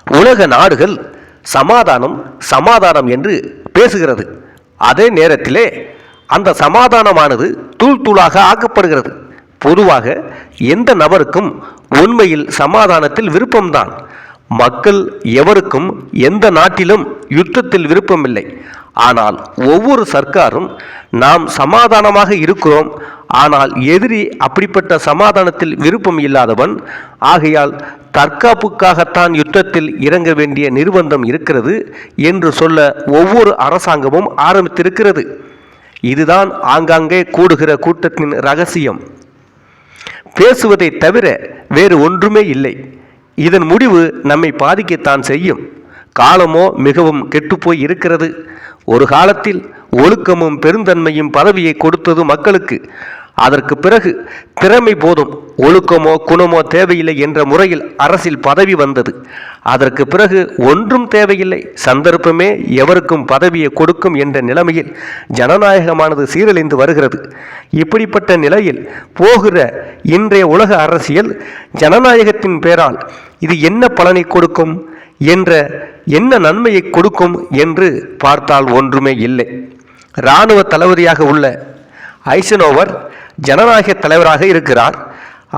உலக நாடுகள் சமாதானம் சமாதானம் என்று பேசுகிறது. அதே நேரத்திலே அந்த சமாதானமானது தூள் தூளாக ஆக்கப்படுகிறது. பொதுவாக எந்த நபருக்கும் உண்மையில் சமாதானத்தில் விருப்பம்தான். மக்கள் எவருக்கும் எந்த நாட்டிலும் யுத்தத்தில் விருப்பமில்லை. ஆனால் ஒவ்வொரு சர்க்காரும் நாம் சமாதானமாக இருக்கிறோம், ஆனால் எதிரி அப்படிப்பட்ட சமாதானத்தில் விருப்பம் இல்லாதவன், ஆகையால் தற்காப்புக்காகத்தான் யுத்தத்தில் இறங்க வேண்டிய நிர்பந்தம் இருக்கிறது என்று சொல்ல ஒவ்வொரு அரசாங்கமும் ஆரம்பித்திருக்கிறது. இதுதான் ஆங்காங்கே கூடுகிற கூட்டத்தின் ரகசியம். பேசுவதை தவிர வேறு ஒன்றுமே இல்லை. இதன் முடிவு நம்மை பாதிக்கத்தான் செய்யும். காலமோ மிகவும் கெட்டுப்போய் இருக்கிறது. ஒரு காலத்தில் ஒழுக்கமும் பெருந்தன்மையும் பதவியை கொடுத்தது மக்களுக்கு. அதற்கு பிறகு திறமை போதும், ஒழுக்கமோ குணமோ தேவையில்லை என்ற முறையில் அரசில் பதவி வந்தது. அதற்கு பிறகு ஒன்றும் தேவையில்லை, சந்தர்ப்பமே எவருக்கும் பதவியை கொடுக்கும் என்ற நிலைமையில் ஜனநாயகமானது சீரழிந்து வருகிறது. இப்படிப்பட்ட நிலையில் போகிற இன்றைய உலக அரசியல் ஜனநாயகத்தின் பேரால் இது என்ன பலனை கொடுக்கும் என்ற என்ன நன்மையை கொடுக்கும் என்று பார்த்தால் ஒன்றுமே இல்லை. இராணுவ தளபதியாக உள்ள ஐசனோவர் ஜனநாயக தலைவராக இருக்கிறார்.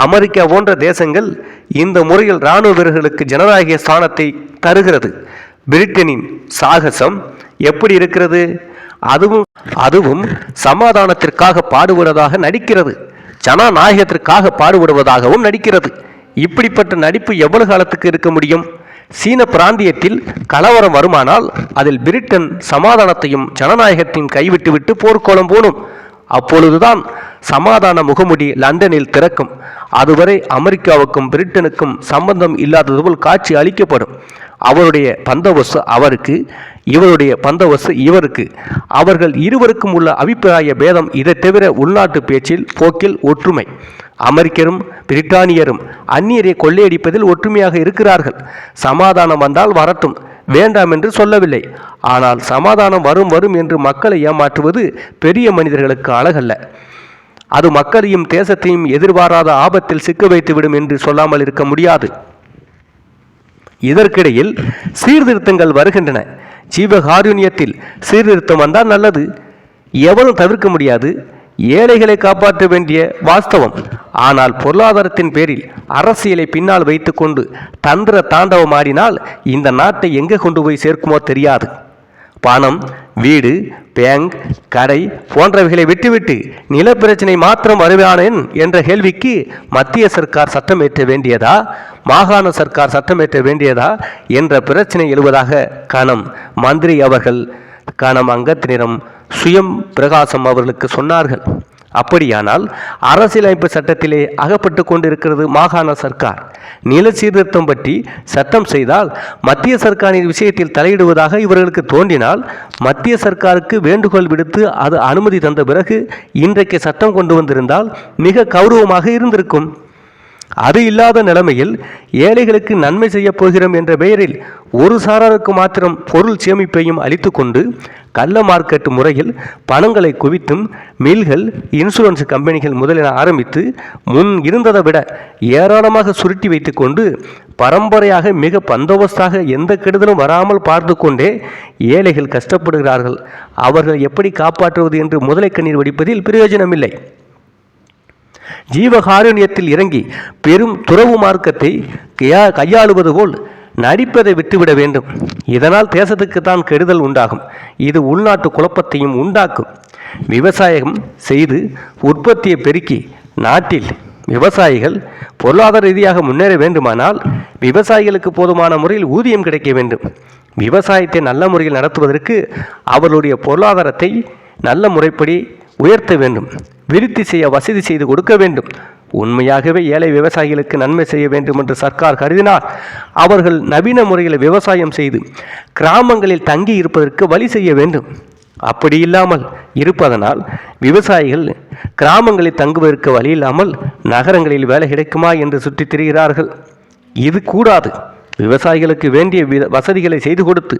அமெரிக்கா போன்ற தேசங்கள் இந்த முறையில் இராணுவ வீரர்களுக்கு ஜனநாயக ஸ்தானத்தை தருகிறது. பிரிட்டனின் சாகசம் எப்படி இருக்கிறது? அதுவும் சமாதானத்திற்காக பாடுபடுவதாக நடிக்கிறது, ஜனநாயகத்திற்காக பாடுபடுவதாகவும் நடிக்கிறது. இப்படிப்பட்ட நடிப்பு எவ்வளவு காலத்துக்கு இருக்க முடியும்? சீன பிராந்தியத்தில் கலவரம் வருமானால் அதில் பிரிட்டன் சமாதானத்தையும் ஜனநாயகத்தையும் கைவிட்டுவிட்டு போர்க்கோளம் போடும். அப்பொழுதுதான் சமாதான முகமுடி லண்டனில் திறக்கும். அதுவரை அமெரிக்காவுக்கும் பிரிட்டனுக்கும் சம்பந்தம் இல்லாதது போல் காட்சி அளிக்கப்படும். அவருடைய பந்தோபஸ்து அவருக்கு, இவருடைய பந்தோபஸ்து இவருக்கு. அவர்கள் இருவருக்கும் உள்ள அபிப்பிராய பேதம். இதை தவிர உள்நாட்டு பேச்சில் போக்கில் ஒற்றுமை. அமெரிக்கரும் பிரிட்டானியரும் அந்நியரை கொள்ளையடிப்பதில் ஒற்றுமையாக இருக்கிறார்கள். சமாதானம் வந்தால் வரட்டும், வேண்டாம் என்று சொல்லவில்லை. ஆனால் சமாதானம் வரும் வரும் என்று மக்களை ஏமாற்றுவது பெரிய மனிதர்களுக்கு அழகல்ல. அது மக்களையும் தேசத்தையும் எதிர்பாராத ஆபத்தில் சிக்க வைத்துவிடும் என்று சொல்லாமல் இருக்க முடியாது. இதற்கிடையில் சீர்திருத்தங்கள் வருகின்றன. ஜீவகாருண்யத்தில் சீர்திருத்தம் வந்தால் நல்லது, எவரும் தவிர்க்க முடியாது. ஏழைகளை காப்பாற்ற வேண்டிய வாஸ்தவம். ஆனால் பொருளாதாரத்தின் பேரில் அரசியலை பின்னால் வைத்துக்கொண்டு தந்திர தாண்டவம் ஆடினால் இந்த நாட்டை எங்கே கொண்டு போய் சேர்க்குமோ தெரியாது. பணம், வீடு, பேங்க், கடை போன்றவைகளை விட்டுவிட்டு நிலப்பிரச்சனை மாத்திரம் வருவானேன் என்ற கேள்விக்கு மத்திய சர்க்கார் சட்டமேற்ற வேண்டியதா, மாகாண சர்க்கார் சட்டமேற்ற வேண்டியதா என்ற பிரச்சனை எழுவதாக கணம் மந்திரி அவர்கள், கணம் அங்கத்தினரும் சுயம் பிரகாசம் அவர்களுக்கு சொன்னார்கள். அப்படியானால் அரசியலமைப்பு சட்டத்திலே அகப்பட்டு கொண்டிருக்கிறது மாகாண சர்க்கார். நில சீர்திருத்தம் பற்றி சட்டம் செய்தால் மத்திய சர்க்காரின் விஷயத்தில் தலையிடுவதாக இவர்களுக்கு தோன்றினால் மத்திய சர்க்காருக்கு வேண்டுகோள் விடுத்து அது அனுமதி தந்த பிறகு இன்றைக்கு சட்டம் கொண்டு வந்திருந்தால் மிக கௌரவமாக இருந்திருக்கும். அது இல்லாத நிலைமையில் ஏழைகளுக்கு நன்மை செய்ய போகிறோம் என்ற பெயரில் ஒரு சாராருக்கு மாத்திரம் பொருள் சேமிப்பையும் அளித்து கொண்டு கள்ள மார்க்கெட் முறையில் பணங்களை குவித்தும் மில்கள், இன்சூரன்ஸ் கம்பெனிகள் முதலில் ஆரம்பித்து முன் இருந்ததை விட ஏராளமாக சுருட்டி வைத்து கொண்டு பரம்பரையாக மிக பந்தோபஸ்தாக எந்த கெடுதலும் வராமல் பார்த்து கொண்டே ஏழைகள் கஷ்டப்படுகிறார்கள். அவர்கள் எப்படி காப்பாற்றுவது என்று முதலை கண்ணீர் வடிப்பதில் பிரயோஜனமில்லை. ஜீவகாருண்யத்தில் இறங்கி பெரும் துறவு மார்க்கத்தை கையாளுவது போல் நடிப்பதை விட்டுவிட வேண்டும். இதனால் தேசத்துக்குத்தான் கெடுதல் உண்டாகும். இது உள்நாட்டு குழப்பத்தையும் உண்டாக்கும். விவசாயம் செய்து உற்பத்தியை பெருக்கி நாட்டில் விவசாயிகள் பொருளாதார ரீதியாக முன்னேற வேண்டுமானால் விவசாயிகளுக்கு போதுமான முறையில் ஊதியம் கிடைக்க வேண்டும். விவசாயத்தை நல்ல முறையில் நடத்துவதற்கு அவர்களுடைய பொருளாதாரத்தை நல்ல முறைப்படி உயர்த்த வேண்டும். விருத்தி செய்ய வசதி செய்து கொடுக்க வேண்டும். உண்மையாகவே ஏழை விவசாயிகளுக்கு நன்மை செய்ய வேண்டும் என்று சர்க்கார் கருதினார். அவர்கள் நவீன முறையில் விவசாயம் செய்து கிராமங்களில் தங்கி இருப்பதற்கு வழி செய்ய வேண்டும். அப்படி இல்லாமல் இருப்பதனால் விவசாயிகள் கிராமங்களில் தங்குவதற்கு வழி இல்லாமல் நகரங்களில் வேலை கிடைக்குமா என்று சுற்றித் திரிகிறார்கள். இது கூடாது. விவசாயிகளுக்கு வேண்டிய வசதிகளை செய்து கொடுத்து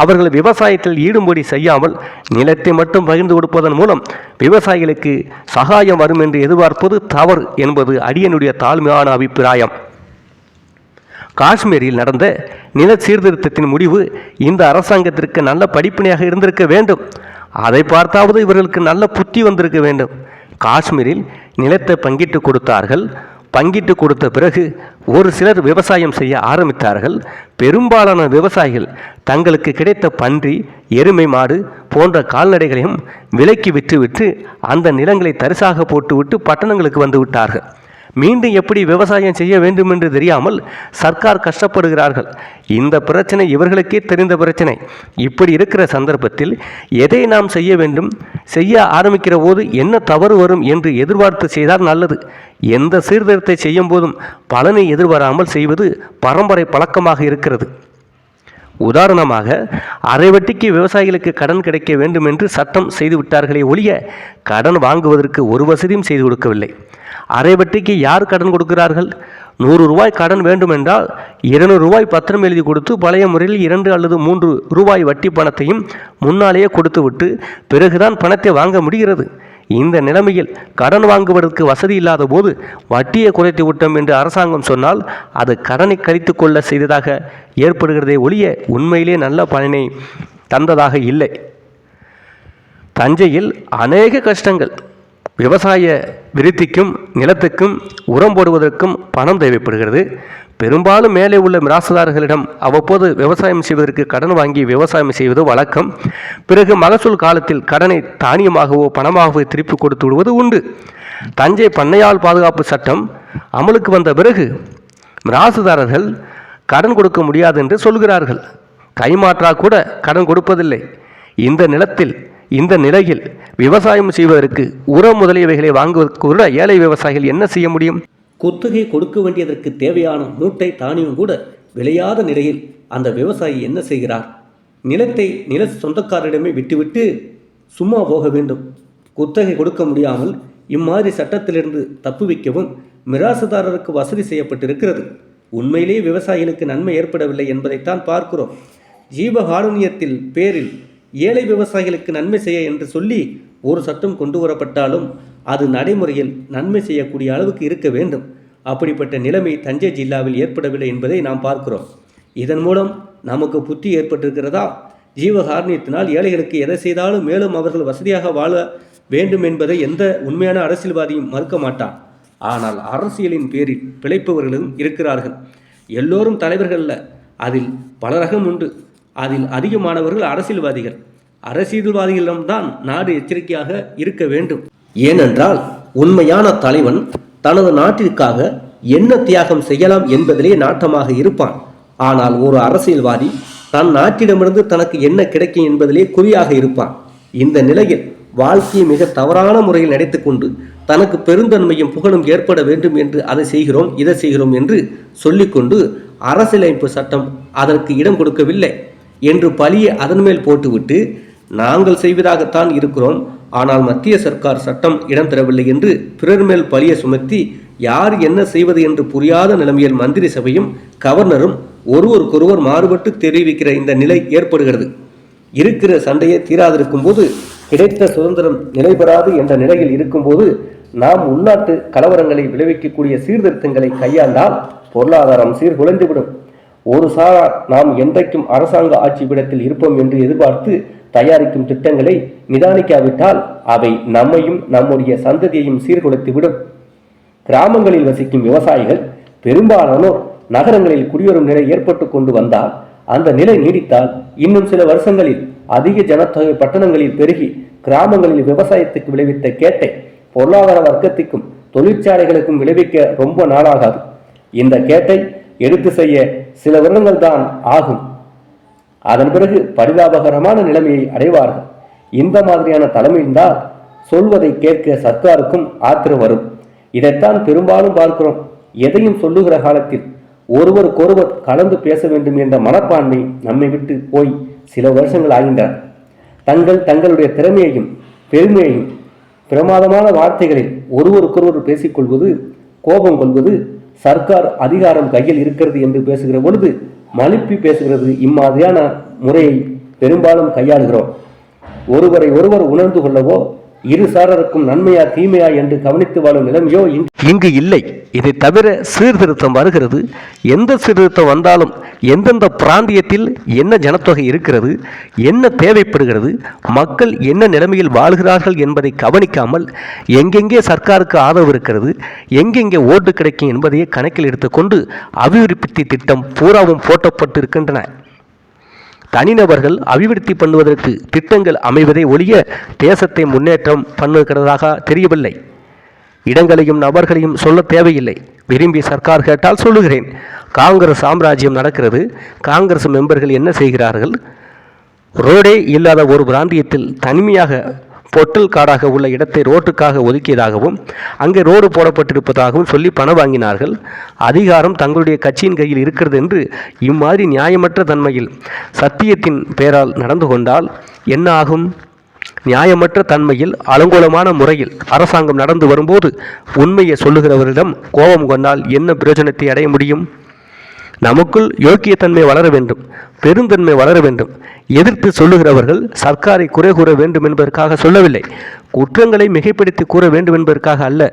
அவர்கள் விவசாயத்தில் ஈடுபடி செய்யாமல் நிலத்தை மட்டும் பகிர்ந்து கொடுப்பதன் மூலம் விவசாயிகளுக்கு சகாயம் வரும் என்று எதிர்பார்ப்பது தவறு என்பது அடியனுடைய தாழ்மையான அபிப்பிராயம். காஷ்மீரில் நடந்த நில சீர்திருத்தத்தின் முடிவு இந்த அரசாங்கத்திற்கு நல்ல படிப்பினையாக இருந்திருக்க வேண்டும். அதை பார்த்தாவது இவர்களுக்கு நல்ல புத்தி வந்திருக்க வேண்டும். காஷ்மீரில் நிலத்தை பங்கிட்டு கொடுத்தார்கள். பங்கிட்டு கொடுத்த பிறகு ஒரு சிலர் விவசாயம் செய்ய ஆரம்பித்தார்கள். பெரும்பாலான விவசாயிகள் தங்களுக்கு கிடைத்த பன்றி, எருமை மாடு போன்ற கால்நடைகளையும் விலைக்கு விற்றுவிட்டு அந்த நிலங்களை தரிசாக போட்டுவிட்டு பட்டணங்களுக்கு வந்து விட்டார்கள். மீண்டும் எப்படி விவசாயம் செய்ய வேண்டும் என்று தெரியாமல் சர்க்கார் கஷ்டப்படுகிறார்கள். இந்த பிரச்சனை இவர்களுக்கே தெரிந்த பிரச்சனை. இப்படி இருக்கிற சந்தர்ப்பத்தில் எதை நாம் செய்ய வேண்டும், செய்ய ஆரம்பிக்கிற போது என்ன தவறு வரும் என்று எதிர்பார்த்து செய்தால் நல்லது. எந்த சீர்திருத்தத்தை செய்யும் போதும் பலனை எதிர்பாராமல் செய்வது பரம்பரை பழக்கமாக இருக்கிறது. உதாரணமாக, அரை வட்டிக்கு விவசாயிகளுக்கு கடன் கிடைக்க வேண்டும் என்று சட்டம் செய்து விட்டார்களே ஒழிய கடன் வாங்குவதற்கு ஒரு வசதியும் செய்து கொடுக்கவில்லை. அரை வட்டிக்கு யார் கடன் கொடுக்கிறார்கள்? 100 ரூபாய் கடன் வேண்டுமென்றால் 200 ரூபாய் பத்திரம் எழுதி கொடுத்து பழைய முறையில் 2 அல்லது 3 ரூபாய் வட்டி பணத்தையும் முன்னாலேயே கொடுத்துவிட்டு பிறகுதான் பணத்தை வாங்க முடிகிறது. இந்த நிலைமையில் கடன் வாங்குவதற்கு வசதி இல்லாத போது வட்டியை குறைத்து விட்டோம் என்று அரசாங்கம் சொன்னால் அது கடனை கழித்து கொள்ள செய்ததாக ஏற்படுகிறதே ஒழிய உண்மையிலே நல்ல பலனை தந்ததாக இல்லை. தஞ்சையில் அநேக கஷ்டங்கள். விவசாய விருத்திக்கும் நிலத்துக்கும் உரம் போடுவதற்கும் பணம் தேவைப்படுகிறது. பெரும்பாலும் மேலே உள்ள மிராசுதாரர்களிடம் அவ்வப்போது விவசாயம் செய்வதற்கு கடன் வாங்கி விவசாயம் செய்வது வழக்கம். பிறகு மகசூல் காலத்தில் கடனை தானியமாகவோ பணமாகவோ திருப்பி கொடுத்து விடுவது உண்டு. தஞ்சை பண்ணையாள் பாதுகாப்பு சட்டம் அமலுக்கு வந்த பிறகு மிராசுதாரர்கள் கடன் கொடுக்க முடியாது என்று சொல்கிறார்கள். கைமாற்றா கூட கடன் கொடுப்பதில்லை. இந்த நிலையில் விவசாயம் செய்வதற்கு உரம் முதலியவைகளை வாங்குவதற்கு கூட ஏழை விவசாயிகள் என்ன செய்ய முடியும்? குத்தகை கொடுக்க வேண்டியதற்கு தேவையான மூட்டை தானியம் கூட விளையாத நிலையில் அந்த விவசாயி என்ன செய்கிறார்? நிலத்தை நில சொந்தக்காரரிடமே விட்டுவிட்டு சும்மா போக வேண்டும். குத்தகை கொடுக்க முடியாமல் இம்மாதிரி சட்டத்திலிருந்து தப்புவிக்கவும் மிராசுதாரருக்கு வசதி செய்யப்பட்டிருக்கிறது. உண்மையிலேயே விவசாயிகளுக்கு நன்மை ஏற்படவில்லை என்பதைத்தான் பார்க்கிறோம். ஜீவகாருண்யத்தில் பேரில் ஏழை விவசாயிகளுக்கு நன்மை செய்ய என்று சொல்லி ஒரு சட்டம் கொண்டு வரப்பட்டாலும் அது நடைமுறையில் நன்மை செய்யக்கூடிய அளவுக்கு இருக்க வேண்டும். அப்படிப்பட்ட நிலைமை தஞ்சை ஜில்லாவில் ஏற்படவில்லை என்பதை நாம் பார்க்கிறோம். இதன் மூலம் நமக்கு புத்தி ஏற்பட்டிருக்கிறதா? ஜீவகாருண்யத்தினால் ஏழைகளுக்கு எதை செய்தாலும் மேலும் அவர்கள் வசதியாக வாழ வேண்டும் என்பதை எந்த உண்மையான அரசியல்வாதியும் மறுக்க மாட்டான். ஆனால் அரசியலின் பேரில் பிழைப்பவர்களும் இருக்கிறார்கள். எல்லோரும் தலைவர்கள் அல்ல. அதில் பல ரகம் உண்டு. அதில் அதிகமானவர்கள் அரசியல்வாதிகள். அரசியல்வாதிகளிடம்தான் நாடு எச்சரிக்கையாக இருக்க வேண்டும். ஏனென்றால் உண்மையான தலைவன் தனது நாட்டிற்காக என்ன தியாகம் செய்யலாம் என்பதிலே நாட்டமாக இருப்பான். ஆனால் ஒரு அரசியல்வாதி தன் நாட்டிடமிருந்து தனக்கு என்ன கிடைக்கும் என்பதிலே குறியாக இருப்பான். இந்த நிலையில் வாழ்க்கையை மிக தவறான முறையில் நடித்து கொண்டு தனக்கு பெருந்தன்மையும் புகழும் ஏற்பட வேண்டும் என்று அதை செய்கிறோம் இதை செய்கிறோம் என்று சொல்லிக்கொண்டு அரசியலமைப்பு சட்டம் அதற்கு இடம் கொடுக்கவில்லை என்று பழியை அதன் மேல் போட்டுவிட்டு நாங்கள் செய்வதாகத்தான் இருக்கிறோம், ஆனால் மத்திய சர்க்கார் சட்டம் இடம் தரவில்லை என்று பிறர் மேல் பழியை சுமத்தி யார் என்ன செய்வது என்று புரியாத நிலைமையில் மந்திரி சபையும் கவர்னரும் ஒருவருக்கொருவர் மாறுபட்டு தெரிவிக்கிற இந்த நிலை ஏற்படுகிறது. இருக்கிற சண்டையை தீராதிருக்கும் போது கிடைத்த சுதந்திரம் நிலைபெறாது என்ற நிலையில் இருக்கும்போது நாம் உள்நாட்டு கலவரங்களை விளைவிக்கக்கூடிய சீர்திருத்தங்களை கையாண்டால் பொருளாதாரம் சீர்குலைந்துவிடும். ஒரு சாரார் நாம் என்றைக்கும் அரசாங்க ஆட்சி பீடத்தில் இருப்போம் என்று எதிர்பார்த்து தயாரிக்கும் திட்டங்களை நிதானிக்காவிட்டால் அவை நம்மையும் நம்முடைய சந்ததியையும் சீர்குலைத்துவிடும். கிராமங்களில் வசிக்கும் விவசாயிகள் பெரும்பாலானோர் நகரங்களில் குடியேறும் நிலை ஏற்பட்டு கொண்டு வந்தால் அந்த நிலை நீடித்தால் இன்னும் சில வருஷங்களில் அதிக ஜனத்தொகை பட்டணங்களில் பெருகி கிராமங்களில் விவசாயத்துக்கு விளைவித்த கேட்டை பொருளாதார வர்க்கத்திற்கும் தொழிற்சாலைகளுக்கும் விளைவிக்க ரொம்ப நாளாகாது. இந்த கேட்டை எடுத்து செய்ய சில வருடங்கள் தான் ஆகும். அதன் பிறகு பரிதாபகரமான நிலைமையை அடைவார்கள். இந்த மாதிரியான தலைமையில்தான் சொல்வதை கேட்க சர்க்காருக்கும் ஆத்திரம் வரும். இதைத்தான் பெரும்பாலும் பார்க்கிறோம். எதையும் சொல்லுகிற காலத்தில் ஒருவருக்கொருவர் கலந்து பேச வேண்டும் என்ற மனப்பான்மை நம்மை விட்டு போய் சில வருஷங்கள் ஆகின்றன. தங்களுடைய திறமையையும் பெருமையையும் பிரமாதமான வார்த்தைகளில் ஒருவருக்கொருவர் பேசிக்கொள்வது, கோபம் கொள்வது, சர்க்கார் அதிகாரம் கையில் இருக்கிறது என்று பேசுகிற பொழுது மழுப்பி பேசுகிறது. இம்மாதிரியான முறையை பெரும்பாலும் கையாளுகிறோம். ஒருவரை ஒருவர் உணர்ந்து கொள்ளவோ இரு சாரருக்கும் நன்மையா தீமையா என்று கவனித்து வாழும் நிலைமையோ இங்கு இல்லை. இதை தவிர சீர்திருத்தம் வருகிறது. எந்த சீர்திருத்தம் வந்தாலும் எந்தெந்த பிராந்தியத்தில் என்ன ஜனத்தொகை இருக்கிறது, என்ன தேவைப்படுகிறது, மக்கள் என்ன நிலைமையில் வாழ்கிறார்கள் என்பதை கவனிக்காமல் எங்கெங்கே சர்க்காருக்கு ஆதரவு இருக்கிறது, எங்கெங்கே ஓட்டு கிடைக்கும் என்பதையே கணக்கில் எடுத்துக்கொண்டு அபிவிருத்தி திட்டம் பூராவும் போட்டப்பட்டு இருக்கின்றன. தனிநபர்கள் அபிவிருத்தி பண்ணுவதற்கு திட்டங்கள் அமைவதை ஒழிய தேசத்தை முன்னேற்றம் பண்ணுகிறதாக தெரியவில்லை. இடங்களையும் நபர்களையும் சொல்ல தேவையில்லை. விரும்பி சர்க்கார் கேட்டால் சொல்லுகிறேன். காங்கிரஸ் சாம்ராஜ்யம் நடக்கிறது. காங்கிரஸ் மெம்பர்கள் என்ன செய்கிறார்கள்? ரோடே இல்லாத ஒரு பிராந்தியத்தில் தனிமையாக பொட்டல் காடாக உள்ள இடத்தை ரோட்டுக்காக ஒதுக்கியதாகவும் அங்கே ரோடு போடப்பட்டிருப்பதாகவும் சொல்லி பணம் வாங்கினார்கள். அதிகாரம் தங்களுடைய கட்சியின் கையில் இருக்கிறது என்று இம்மாதிரி நியாயமற்ற தன்மையில் சத்தியத்தின் பெயரால் நடந்து கொண்டால் என்ன ஆகும்? நியாயமற்ற தன்மையில் அலங்கோலமான முறையில் அரசாங்கம் நடந்து வரும்போது உண்மையை சொல்லுகிறவரிடம் கோபம் கொண்டால் என்ன பிரயோஜனத்தை அடைய முடியும்? நமக்குள் யோக்கியத்தன்மை வளர வேண்டும், பெருந்தன்மை வளர வேண்டும். எதிர்த்து சொல்லுகிறவர்கள் சர்க்காரை குறை கூற வேண்டும் என்பதற்காக சொல்லவில்லை, குற்றங்களை மிகைப்படுத்தி கூற வேண்டும் என்பதற்காக அல்ல.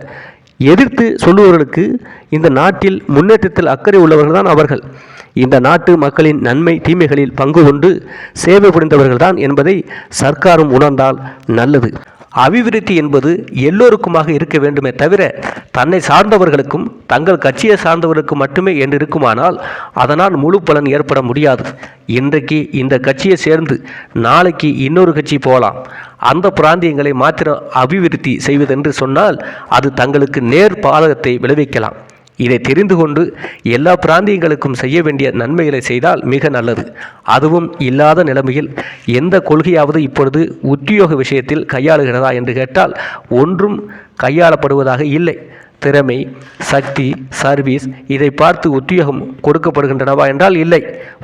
எதிர்த்து சொல்லுபவர்களுக்கு இந்த நாட்டில் முன்னேற்றத்தில் அக்கறை உள்ளவர்கள் தான் அவர்கள். இந்த நாட்டு மக்களின் நன்மை தீமைகளில் பங்கு கொண்டு சேவை புரிந்தவர்கள்தான் என்பதை சர்க்காரும் உணர்ந்தால் நல்லது. அபிவிருத்தி என்பது எல்லோருக்குமாக இருக்க வேண்டுமே தவிர தன்னை சார்ந்தவர்களுக்கும் தங்கள் கட்சியை சார்ந்தவர்களுக்கும் மட்டுமே என்று இருக்குமானால் அதனால் முழு பலன் ஏற்பட முடியாது. இன்றைக்கு இந்த கட்சியை சேர்ந்து நாளைக்கு இன்னொரு கட்சி போகலாம். அந்த பிராந்தியங்களை மாத்திரம் அபிவிருத்தி செய்வதென்று சொன்னால் அது தங்களுக்கு நேர் பாதகத்தை விளைவிக்கலாம். இதை தெரிந்து கொண்டு எல்லா பிராந்தியங்களுக்கும் செய்ய வேண்டிய நன்மைகளை செய்தால் மிக நல்லது. அதுவும் இல்லாத நிலைமையில் எந்த கொள்கையாவது இப்பொழுது உத்தியோக விஷயத்தில் கையாளுகிறதா என்று கேட்டால் ஒன்றும் கையாளப்படுவதாக இல்லை. திறமை, சக்தி, சர்வீஸ் இதை பார்த்து உத்தியோகம் கொடுக்கப்படுகின்றனவா என்றால் இல்லை.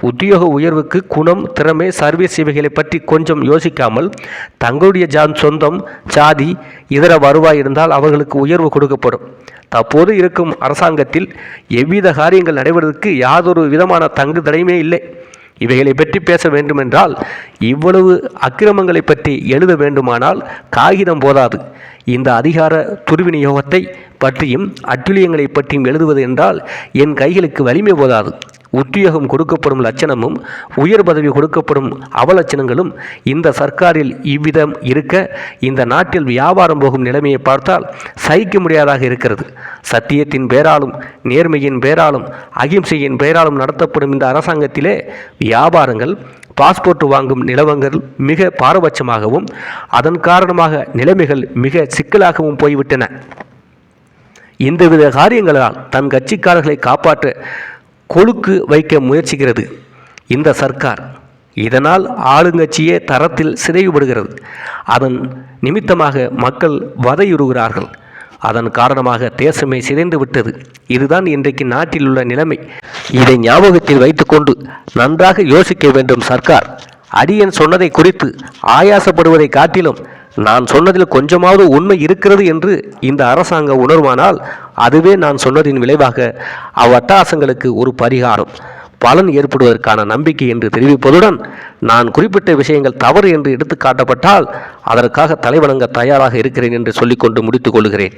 உத்தியோக உயர்வுக்கு குணம், திறமை, சர்வீஸ் இவைகளை பற்றி கொஞ்சம் யோசிக்காமல் தங்களுடைய சொந்தம், சாதி, இதர வருவாய் இருந்தால் அவர்களுக்கு உயர்வு கொடுக்கப்படும். தற்போது இருக்கும் அரசாங்கத்தில் எவ்வித காரியங்கள் நடைபெறுவதற்கு யாதொரு விதமான தங்கு தடையுமே இல்லை. இவைகளை பற்றி பேச வேண்டுமென்றால் இவ்வளவு அக்கிரமங்களை பற்றி எழுத வேண்டுமானால் காகிதம் போதாது. இந்த அதிகார துர்விநியோகத்தை பற்றியும் அட்டுழியங்களை பற்றியும் எழுதுவது என்றால் என் கைகளுக்கு வலிமை போதாது. உத்தியோகம் கொடுக்கப்படும் லட்சணமும் உயர் பதவி கொடுக்கப்படும் அவலட்சணங்களும் இந்த சர்க்காரில் இவ்விதம் இருக்க இந்த நாட்டில் வியாபாரம் போகும் நிலைமையை பார்த்தால் சகிக்க முடியாதாக இருக்கிறது. சத்தியத்தின் பேராலும் நேர்மையின் பேராலும் அகிம்சையின் பேராலும் நடத்தப்படும் இந்த அரசாங்கத்திலே வியாபாரங்கள், பாஸ்போர்ட் வாங்கும் நிலவங்கள் மிக பாரபட்சமாகவும் அதன் காரணமாக நிலைமைகள் மிக சிக்கலாகவும் போய்விட்டன. இந்தவித காரியங்களால் தன் கட்சிக்காரர்களை காப்பாற்ற கொழுக்கு வைக்க முயற்சிக்கிறது இந்த சர்க்கார். இதனால் ஆளுங்கட்சியே தரத்தில் சிதைவுபடுகிறது. அதன் நிமித்தமாக மக்கள் வதையுறுகிறார்கள். அதன் காரணமாக தேசமே சிதைந்து விட்டது. இதுதான் இன்றைக்கு நாட்டில் உள்ள நிலைமை. இதை ஞாபகத்தில் வைத்துக்கொண்டு நன்றாக யோசிக்க வேண்டும் சர்க்கார். அடியன் சொன்னதை குறித்து ஆயாசப்படுவதை காட்டிலும் நான் சொன்னதில் கொஞ்சமாவது உண்மை இருக்கிறது என்று இந்த அரசாங்கம் உணர்வானால் அதுவே நான் சொன்னதின் விளைவாக அவ்வட்டாசங்களுக்கு ஒரு பரிகாரம், பலன் ஏற்படுவதற்கான நம்பிக்கை என்று தெரிவிப்பதுடன் நான் குறிப்பிட்ட விஷயங்கள் தவறு என்று எடுத்து காட்டப்பட்டால் அதற்காக தலைவணங்க தயாராக இருக்கிறேன் என்று சொல்லிக்கொண்டு முடித்துக் கொள்கிறேன்.